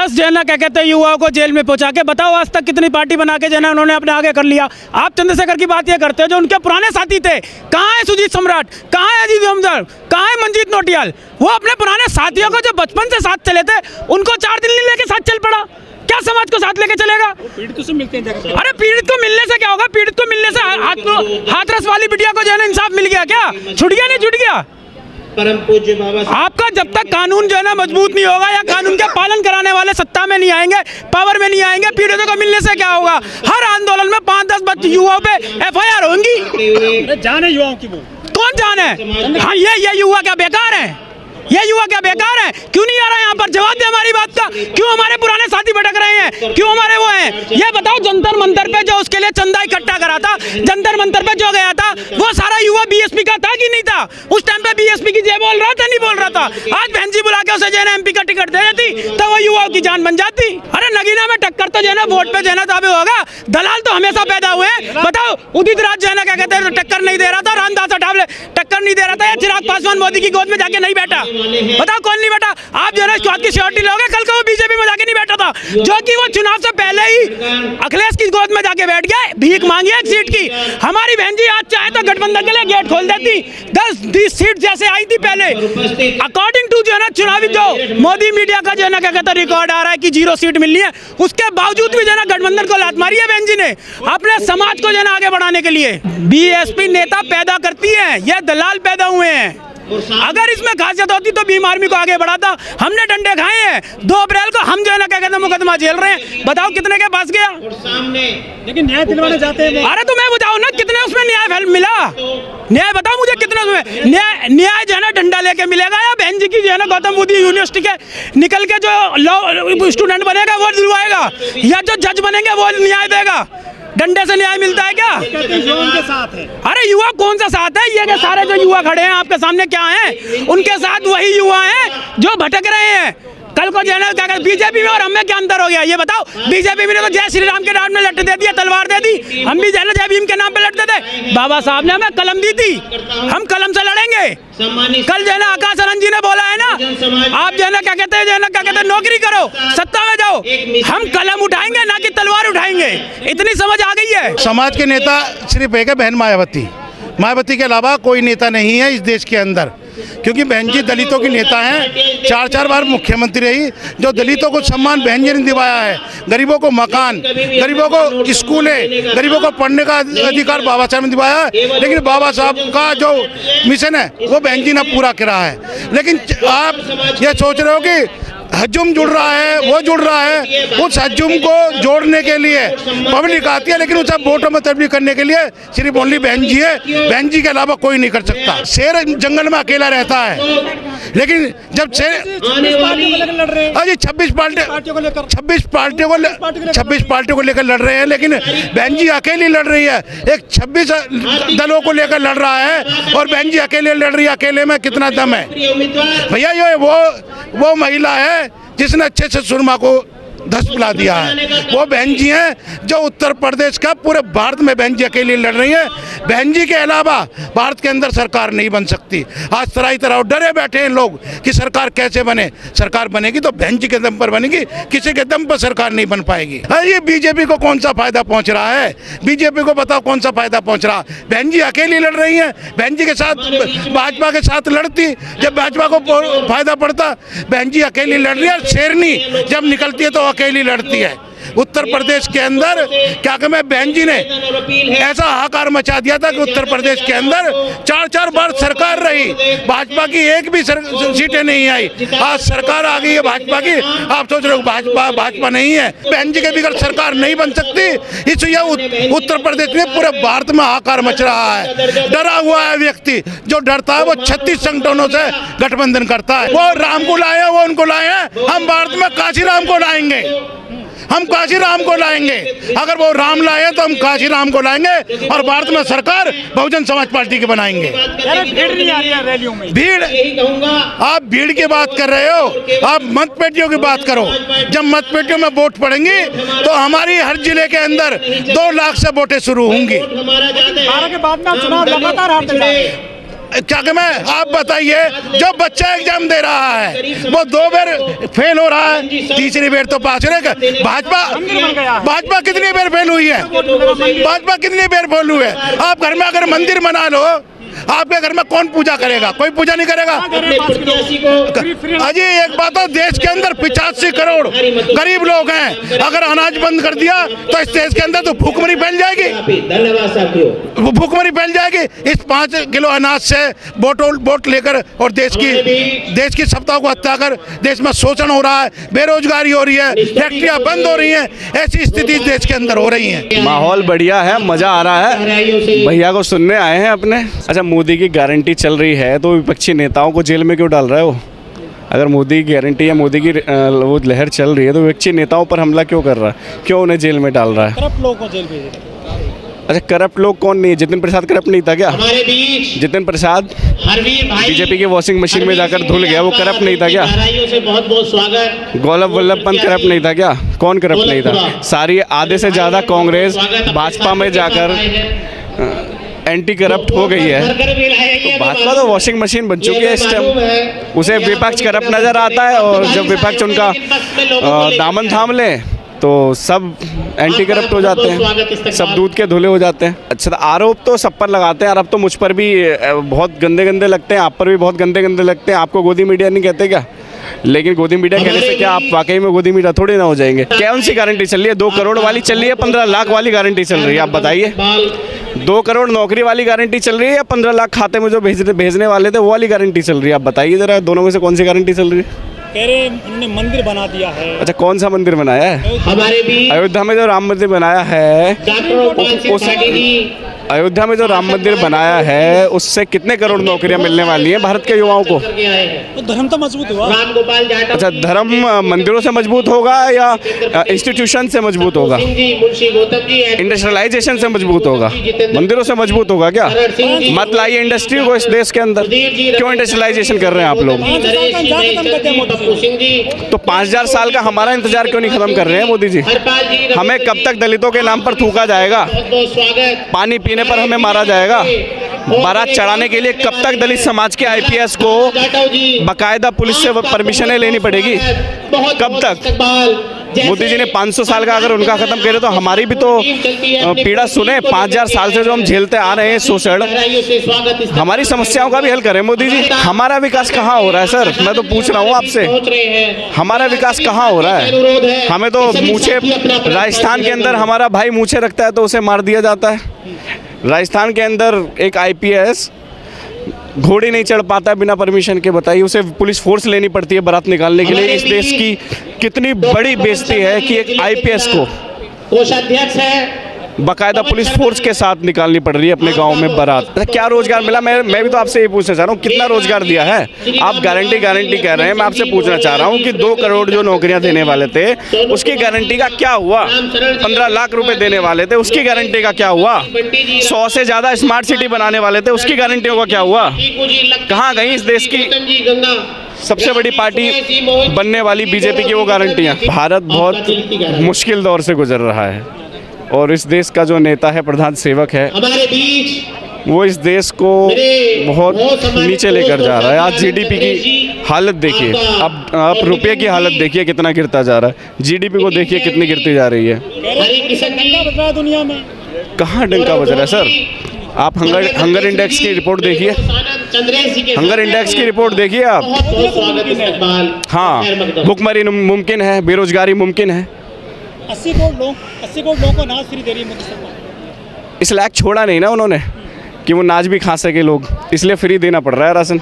10 जो है ना क्या कहते हैं युवाओं को जेल में पहुंचा के बताओ आज तक कितनी पार्टी बना के जो है ना उन्होंने अपने आगे कर लिया। आप चंद्रशेखर की बात ये करते हो जो उनके पुराने साथी थे, कहाँ है सुजीत सम्राट, कहाँ है अजीत हमदर्द, कहाँ है मंजीत नोटियाल? वो अपने पुराने साथियों को जो बचपन से साथ चले थे उनको 4 दिन नहीं लेके साथ चल पड़ा, क्या समाज को साथ लेके चलेगा? पीड़ितों से मिलते हैं। अरे पीड़ित को मिलने से क्या होगा? पीड़ित को मिलने से हाथरस वाली बिटिया को जो है ना इंसाफ मिल गया क्या? छूट गया? नहीं छूट गया। परम पूज्य बाबा आपका जब तक कानून जो है ना मजबूत नहीं होगा या कानून का पालन कराने वाले सत्ता में नहीं आएंगे, पावर में नहीं आएंगे, पीड़ितों को मिलने से क्या होगा? हर आंदोलन में 5-10 बच्चे युवाओं पे FIR होंगी। जान है युवाओं की, वो कौन जान है? हाँ ये युवा क्या बेकार है? ये युवा क्या बेकार है? क्यों नहीं आ रहा यहाँ पर? जवाब दे हमारी बात का। क्यों हमारे पुराने साथी भटक रहे हैं? क्यों हमारे वो हैं? ये बताओ, जंतर मंतर पे जो उसके लिए चंदा इकट्ठा करा था, जंतर मंतर पे जो गया था, वो सारा युवा BSP का था कि नहीं था? उस टाइम पे BSP की जय बोल रहा था, नहीं बोल रहा था? आज बहन जी बुला के उसे जो है ना MP का टिकट दे देती तो वो युवाओं की जान बन जाती। अरे नगीना में टक्कर तो जो है ना वोट पे जो है ना ताबे होगा। दलाल तो हमेशा पैदा हुए हैं। बताओ, उदित राज जो है ना क्या कहते हैं टक्कर नहीं दे रहा था, रामदास अठावले टक्कर नहीं दे रहा था, या चिराग पासवान मोदी की गोद में जाके नहीं बैठा? बताओ कौन नहीं बैठा? आप जो है ना स्वाद की श्योरिटी लोगे, कल का वो बीजेपी में जाके नहीं बैठा था, जो कि वो चुनाव से पहले ही अखिलेश की गोद में जाके बैठ गया, भीख मांगी एक सीट की। हमारी बहन जी आज चाहे तो गठबंधन के लिए गेट खोल देती, 10-20 सीट जैसे आई थी पहले। अकॉर्डिंग टू जो है ना चुनावी जो मोदी मीडिया का जो है ना क्या कहता है रिकॉर्ड आ रहा है कि 0 सीट मिलनी है, उसके बावजूद भी जो है ना गठबंधन को लात मारी है बहन जी ने अपने समाज को जो है ना आगे बढ़ाने के लिए। BSP नेता पैदा करती है, ये दलाल पैदा हुए हैं। अगर इसमें खासियत होती तो भीम आर्मी को आगे बढ़ाता। हमने डंडे खाए हैं। 2 अप्रैल को हम जो है ना क्या कहते हैं मुकदमा झेल रहे हैं। बताओ कितने के पास गया? लेकिन न्याय दिलवाने जाते हैं। अरे तो मैं बताओ ना कितने उसमें न्याय मिला? न्याय बताओ मुझे कितने उसमें न्याय जो है ना डंडा लेके मिलेगा, या बहन जी की जो है ना गौतम बुद्ध यूनिवर्सिटी के निकल के जो लॉ स्टूडेंट बनेगा वो दिलवाएगा, या जो जज बनेंगे वो न्याय देगा? डंडे से न्याय मिलता है क्या? युवा के साथ है। अरे युवा कौन सा साथ है? ये के सारे जो युवा खड़े हैं आपके सामने क्या हैं? उनके साथ वही युवा हैं जो भटक रहे हैं। कल को जो है ना क्या कहते बीजेपी में और हमें क्या अंतर हो गया ये बताओ? बीजेपी में तो जय श्री राम के नाम में लट दे दिया, तलवार दे दी। हम भी जो है ना जय भीम के नाम पे लट देते। बाबा साहब ने हमें कलम दी थी, हम कलम से लड़ेंगे। कल जो है ना आकाश आनंद जी ने बोला है ना, आप जो है ना क्या कहते हैं, जो है ना क्या कहते हैं नौकरी करो, सत्ता में जाओ। हम कलम उठाएंगे ना कि तलवार उठाएंगे, इतनी समझ आ गई है। समाज के नेता सिर्फ एक है, बहन मायावती के अलावा कोई नेता नहीं है इस देश के अंदर, क्योंकि बहन जी दलितों की नेता हैं। 4-4 बार मुख्यमंत्री रही, जो दलितों को सम्मान बहन जी ने दिवाया है। गरीबों को मकान, गरीबों को स्कूलें, गरीबों को पढ़ने का अधिकार बाबा साहब ने दिवाया है। लेकिन बाबा साहब का जो मिशन है वो बहन जी ने पूरा करा है। लेकिन आप ये सोच रहे हो कि हजूम जुड़ रहा है, वो जुड़ रहा है। उस हजूम को जोड़ने के लिए पब्लिक आती है, लेकिन उसे वोटों में तब्दील करने के लिए सिर्फ ओनली बहन जी है। बहन जी के अलावा कोई नहीं कर सकता। शेर जंगल में अकेला रहता है, लेकिन जब शेर अजी 26 पार्टियों को लेकर लड़ रहे हैं, लेकिन बहन जी अकेली लड़ रही है। एक 26 दलों को लेकर लड़ रहा है और बहन जी अकेले लड़ रही है। अकेले में कितना दम है भैया? ये वो महिला है जिसने अच्छे से सुरमा को धस पिला दिया है। वो बहन जी हैं जो उत्तर प्रदेश का, पूरे भारत में बहन जी अकेली लड़ रही हैं। बहन जी के अलावा भारत के अंदर सरकार नहीं बन सकती। आज तराई तरह डरे बैठे हैं लोग कि सरकार कैसे बने। सरकार बनेगी तो बहन जी के दम पर बनेगी, किसी के दम पर सरकार नहीं बन पाएगी। ये बीजेपी को कौन सा फायदा पहुंच रहा है? बीजेपी को बताओ कौन सा फायदा पहुंच रहा? बहन जी अकेली लड़ रही हैं। बहन जी के साथ भाजपा के साथ लड़ती, जब भाजपा को फायदा पड़ता। बहन जी अकेली लड़ रही है। शेरनी जब निकलती है तो अकेली लड़ती है। उत्तर प्रदेश के अंदर क्या कहते हैं, बहन जी ने ऐसा हाहाकार मचा दिया था कि उत्तर प्रदेश के अंदर 4-4 बार सरकार रही, भाजपा की एक भी सीटें नहीं आई। आज सरकार आ गई है भाजपा की। आप सोच रहे हो भाजपा नहीं है? बहन जी के बगैर सरकार नहीं बन सकती। इसलिए उत्तर प्रदेश में पूरे भारत में हाहाकार मच रहा है। डरा हुआ है व्यक्ति, जो डरता है वो 36 संगठनों से गठबंधन करता है। वो राम को लाए, वो उनको लाए हैं। हम भारत में काशी राम को लाएंगे, हम काशी राम को लाएंगे। अगर वो राम लाए तो हम काशी राम को लाएंगे और भारत में सरकार बहुजन समाज पार्टी की बनाएंगे। भीड़ नहीं आ रही है रैलियों में। भीड़, आप भीड़ की बात कर रहे हो, आप मतपेटियों की बात करो। जब मतपेटियों में वोट पड़ेंगी तो हमारी हर जिले के अंदर 2 लाख से वोटें शुरू होंगी। 12 के बाद में चुनाव लगातार हारते जा रहे हैं। क्या कि मैं आप बताइए, जो बच्चा एग्जाम दे रहा है वो 2 बार फेल हो रहा है, तीसरी बार तो पास रहेगा। भाजपा कितनी बार फेल हुई है? भाजपा कितनी बार फेल हुई है? आप घर में अगर मंदिर बना लो, आपके घर में कौन पूजा करेगा? कोई पूजा नहीं करेगा। अजी एक बात है, देश के अंदर 85 करोड़ गरीब लोग हैं। अगर अनाज बंद कर दिया तो इस देश के अंदर तो भूखमरी फैल जाएगी। धन्यवाद साथियों। वो भूखमरी फैल जाएगी। इस 5 किलो अनाज से वोट लेकर और देश की सत्ता को हत्या कर देश में शोषण हो रहा है, बेरोजगारी हो रही है, फैक्ट्रियां बंद हो रही हैं। ऐसी स्थिति देश के अंदर हो रही है। माहौल बढ़िया है, मजा आ रहा है। भैया को सुनने आए हैं अपने। अच्छा, मोदी की गारंटी चल रही है तो विपक्षी नेताओं को जेल में क्यों डाल रहा है वो? अगर मोदी की गारंटी या मोदी की वो लहर चल रही है तो विपक्षी नेताओं पर हमला क्यों कर रहा है? क्यों उन्हें जेल में डाल रहा है? करप्ट लोगों को जेल भेज रहे हैं। अच्छा, करप्ट लोग कौन नहीं है? जितिन प्रसाद करप्ट नहीं था क्या? हमारे बीच जितिन प्रसाद हरवीर भाई बीजेपी की वॉशिंग मशीन में जाकर धुल गया, वो करप्ट नहीं था क्या? गहराइयों से बहुत बहुत स्वागत। गौरव वल्लभ पंत करप्ट नहीं था क्या? कौन करप्ट नहीं था? सारी आधे से ज़्यादा कांग्रेस भाजपा में जाकर एंटी करप्ट हो गई है। तो भाजपा तो वॉशिंग मशीन बन चुकी है इस टाइम। उसे विपक्ष करप्ट नज़र आता है और जब विपक्ष उनका दामन थाम ले तो सब एंटी करप्ट हो जाते हैं, सब दूध के धुले हो जाते हैं। अच्छा, तो आरोप तो सब पर लगाते हैं। आरोप तो मुझ पर भी बहुत गंदे गंदे लगते हैं, आप पर भी बहुत गंदे गंदे लगते हैं। आपको गोदी मीडिया नहीं कहते क्या? लेकिन गोदी मीडिया कहने से क्या आप वाकई में गोदी मीडिया थोड़ी ना हो जाएंगे? कौन सी गारंटी चल रही है? 2 करोड़ वाली चल रही है, 15 लाख वाली गारंटी चल रही है? आप बताइए। 2 करोड़ नौकरी वाली गारंटी चल रही है या 15 लाख खाते में जो भेजने वाले थे वो वाली गारंटी चल रही है? आप बताइए जरा, दोनों में से कौन सी गारंटी चल रही है? कह रहे उन्होंने मंदिर बना दिया है। अच्छा, कौन सा मंदिर बनाया है? हमारे बीच अयोध्या में जो राम मंदिर बनाया है, अयोध्या में जो राम मंदिर बनाया है उससे कितने करोड़ नौकरियां मिलने वाली हैं भारत के युवाओं को? तो धर्म तो मजबूत हुआ। राम गोपाल जाटव। अच्छा, धर्म मंदिरों से मजबूत होगा या इंस्टीट्यूशन से मजबूत होगा? मुंशी गौतम जी, इंडस्ट्रियलाइजेशन से मजबूत होगा? मंदिरों से मजबूत होगा क्या? मत लाइए इंडस्ट्री को इस देश के अंदर। क्यों इंडस्ट्रियलाइजेशन कर रहे हैं आप लोग? तो 5000 साल का हमारा इंतजार क्यों नहीं खत्म कर रहे हैं मोदी जी? हमें कब तक दलितों के नाम पर थूका जाएगा? पानी पीने पर हमें मारा जाएगा? बारात चढ़ाने के लिए कब तक दलित समाज के आईपीएस को बाकायदा पुलिस से परमिशनें लेनी पड़ेगी? कब तक? मोदी जी ने 500 साल का अगर उनका खत्म करे तो हमारी भी तो पीड़ा सुने। 5000 साल से जो हम झेलते आ रहे हैं शोषण, हमारी समस्याओं का भी हल करें मोदी जी। हमारा विकास कहाँ हो रहा है सर? मैं तो पूछ रहा हूँ आपसे, हमारा विकास कहाँ हो रहा है? हमें तो मूछे, राजस्थान के अंदर हमारा भाई मूछे रखता है तो उसे मार दिया जाता है। राजस्थान के अंदर एक आईपीएस घोड़ी नहीं चढ़ पाता है बिना परमिशन के, बताइए। उसे पुलिस फोर्स लेनी पड़ती है बारात निकालने के लिए। इस देश की कितनी बड़ी बेइज्जती है कि एक आईपीएस को कोषाध्यक्ष है, बाकायदा पुलिस फोर्स के साथ निकालनी पड़ रही है अपने गांव में बारात। अच्छा, क्या रोजगार मिला? मैं भी तो आपसे ये पूछना चाह रहा हूँ, कितना रोजगार दिया है? आप गारंटी कह रहे हैं, मैं आपसे पूछना चाह रहा हूँ कि 2 करोड़ जो नौकरियां देने वाले थे उसकी गारंटी का क्या हुआ? 15 लाख रुपए देने वाले थे, उसकी गारंटी का क्या हुआ? 100 से ज्यादा स्मार्ट सिटी बनाने वाले थे, उसकी गारंटियों का क्या हुआ? कहाँ गई इस देश की सबसे बड़ी पार्टी बनने वाली बीजेपी की वो गारंटियाँ? भारत बहुत मुश्किल दौर से गुजर रहा है और इस देश का जो नेता है, प्रधान सेवक है, हमारे बीच वो इस देश को बहुत नीचे लेकर जा रहा है। आज जीडीपी की हालत देखिए, अब आप रुपये की हालत देखिए कितना गिरता जा रहा है। जीडीपी को देखिए कितनी गिरती जा रही है। दुनिया में कहाँ डंका बज रहा है सर? आप हंगर इंडेक्स की रिपोर्ट देखिए, हंगर इंडेक्स की रिपोर्ट देखिए आप। हाँ, भुखमरी मुमकिन है, बेरोजगारी मुमकिन है। 80 करोड़ लोगों को अनाज फ्री दे रही है मोदी सरकार। इस लायक छोड़ा नहीं ना उन्होंने कि वो नाच भी खा सके लोग, इसलिए फ्री देना पड़ रहा है राशन।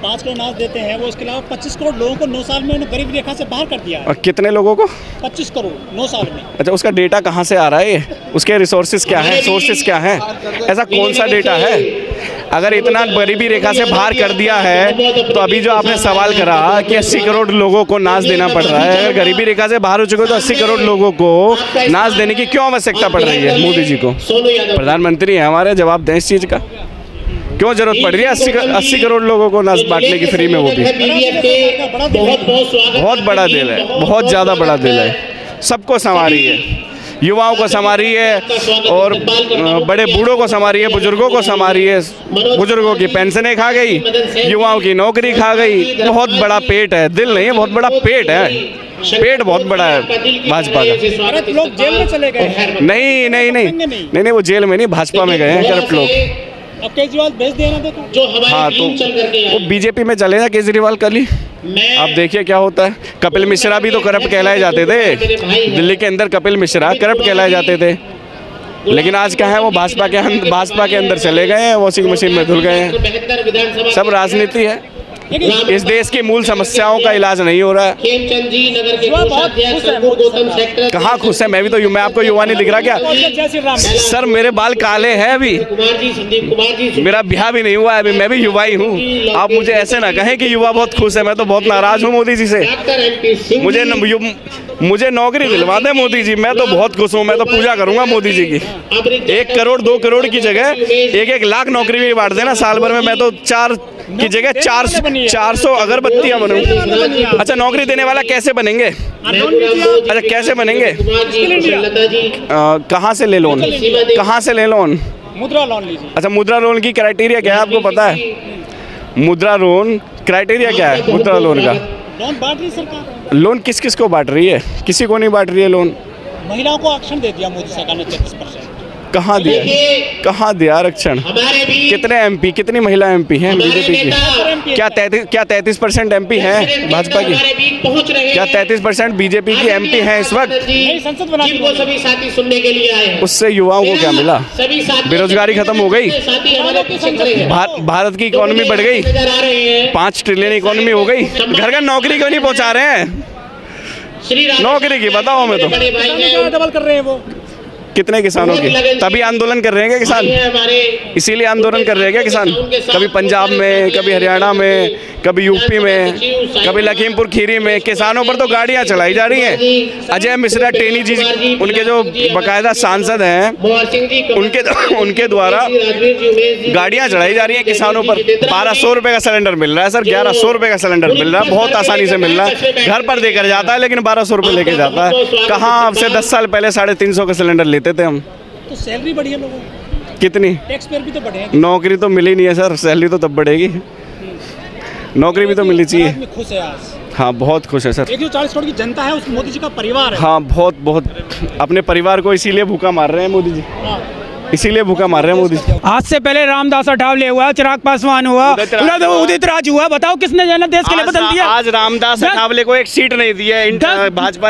5 करोड़ अनाज देते हैं वो, उसके अलावा 25 करोड़ लोगों को 9 साल में उन्होंने गरीबी रेखा से बाहर कर दिया है। और कितने लोगों को? 25 करोड़ 9 साल में। अच्छा, उसका डेटा कहाँ से आ रहा है? उसके रिसोर्सेज क्या हैं, सोर्सेज क्या हैं? ऐसा कौन सा डेटा है? अगर इतना गरीबी रेखा से बाहर कर दिया है तो अभी जो आपने सवाल करा कि 80 करोड़ लोगों को नाच देना पड़ रहा है, अगर गरीबी रेखा से बाहर हो चुके तो 80 करोड़ लोगों को नाच देने की क्यों आवश्यकता पड़ रही है मोदी जी को? प्रधानमंत्री है हमारे, जवाब दें इस चीज़ का। क्यों जरूरत पड़ रही है 80 करोड़ लोगों को नाच बांटने की फ्री में? वो भी बहुत बड़ा दिल है, बहुत ज़्यादा बड़ा दिल है, सबको संवारी है। युवाओं को संभारी है और बड़े बूढ़ों को संभारी है, बुजुर्गों को संभारी है। बुजुर्गों की पेंशनें खा गई, युवाओं की नौकरी खा गई। बहुत बड़ा पेट है, दिल नहीं है, बहुत बड़ा पेट है। पेट बहुत बड़ा है भाजपा का। करप्ट लोग जेल में चले गए हैं। नहीं नहीं नहीं नहीं नहीं, वो जेल में नहीं, भाजपा में गए हैं करप्ट लोग। अब केजरीवाल भेज देना देखो। जो हमारी हाँ, टीम चल करके तो वो बीजेपी में चले ना केजरीवाल कल ही। अब देखिए क्या होता है। कपिल मिश्रा भी तो करप्ट कहलाए जाते थे, दिल्ली के अंदर कपिल मिश्रा करप्ट कहलाए जाते थे, लेकिन आज क्या है, वो भाजपा के अंदर चले गए हैं, वॉशिंग मशीन में धुल गए हैं। सब राजनीति है। इस देश की मूल समस्याओं का इलाज नहीं हो रहा है। खेमचंद जी नगर के कोषाध्यक्ष शंभू गौतम सेक्टर कहाँ खुश है? मैं आपको युवा नहीं दिख रहा क्या? जय श्री राम। सर मेरे बाल काले हैं अभी, कुमार जी, संदीप कुमार जी, मेरा ब्याह भी नहीं हुआ है अभी, मैं भी युवा ही हूँ। आप मुझे ऐसे ना कहें कि युवा बहुत खुश है। मैं तो बहुत नाराज हूँ मोदी जी से। डॉक्टर MP सिंह मुझे नौकरी दिलवा दे मोदी जी, मैं तो बहुत खुश हूँ। मैं तो पूजा करूंगा मोदी जी की। 1 करोड़ 2 करोड़ की जगह 1-1 लाख नौकरी भी बांट देना साल भर में। मैं तो 4 की जगह 400 अगरबत्तियां बनूं। अच्छा, नौकरी देने वाला कैसे बनेंगे? अच्छा, कैसे बनेंगे? लता जी, कहाँ से ले लोन? कहाँ से ले लोन? मुद्रा लोन लीजिए। अच्छा, मुद्रा लोन की क्राइटेरिया क्या है आपको पता है? मुद्रा लोन क्राइटेरिया क्या है मुद्रा लोन का? लोन बांट रही सरकार। लोन किस किस को बांट रही है? किसी को नहीं बांट रही है लोन। महिलाओं को आरक्षण दे दिया मोदी सरकार ने 33%। कहाँ दिया? कहाँ दिया आरक्षण? हमारे भी कितने MP, कितनी महिला MP हैं बीजेपी की? क्या 33% MP हैं भाजपा की? हमारे बीच पहुंच रहे हैं। क्या 33% बीजेपी की MP हैं इस वक्त? नई संसद बना दी जिनको सभी साथी सुनने के लिए आए हैं। उससे युवाओं को क्या मिला? सभी साथी बेरोजगारी खत्म हो गई? साथी हमारे पीछे खड़े हैं। भारत की इकोनॉमी बढ़ गई, नजर आ रहे हैं 5 ट्रिलियन इकोनॉमी हो गई। घर घर नौकरी क्यों नहीं पहुंचा रहे हैं? श्री राम नौकरी की बताओ हमें तो। बड़े भाई हैं, डबल कर रहे हैं वो। कितने किसानों की? तभी आंदोलन कर रहे हैं क्या किसान? हमारे इसीलिए आंदोलन कर रहे हैं क्या किसान? कभी पंजाब में, कभी हरियाणा में, कभी यूपी में, कभी लखीमपुर खीरी में किसानों पर तो गाड़ियां चलाई जा रही हैं। अजय मिश्रा टेनी जी, उनके जो बकायदा सांसद हैं, मोहन सिंह जी, उनके द्वारा राजवीर जी, उमेश जी, गाड़ियां चलाई जा रही हैं किसानों पर। 1200 रुपये का सिलेंडर मिल रहा है सर, 1100 रुपये का सिलेंडर मिल रहा है, बहुत आसानी से मिल रहा है। घर पर देकर जाता है लेकिन 1200 रुपये लेके जाता है। कहाँ अब से 10 साल पहले 350 का सिलेंडर लेते थे हम। तो सैलरी बढ़ी है लोगों की, कितनी? टैक्स पेयर भी तो बढ़े हैं। नौकरी तो मिली नहीं है सर, सैलरी तो तब बढ़ेगी। नौकरी भी तो मिलनी चाहिए। आदमी खुश है आज। हाँ, बहुत खुश है सर। 140 करोड़ की जनता है, उस मोदी जी का परिवार है। हाँ, बहुत अपने परिवार को इसीलिए भूखा मार रहे हैं मोदी जी, इसीलिए भूखा मार रहे हैं मोदी जी। आज से पहले रामदास अठावले हुआ, चिराग पासवान हुआ, उदित राज हुआ। बताओ किसने देश के लिए बदल दिया? आज रामदास अठावले को एक सीट नहीं दी है भाजपा ने।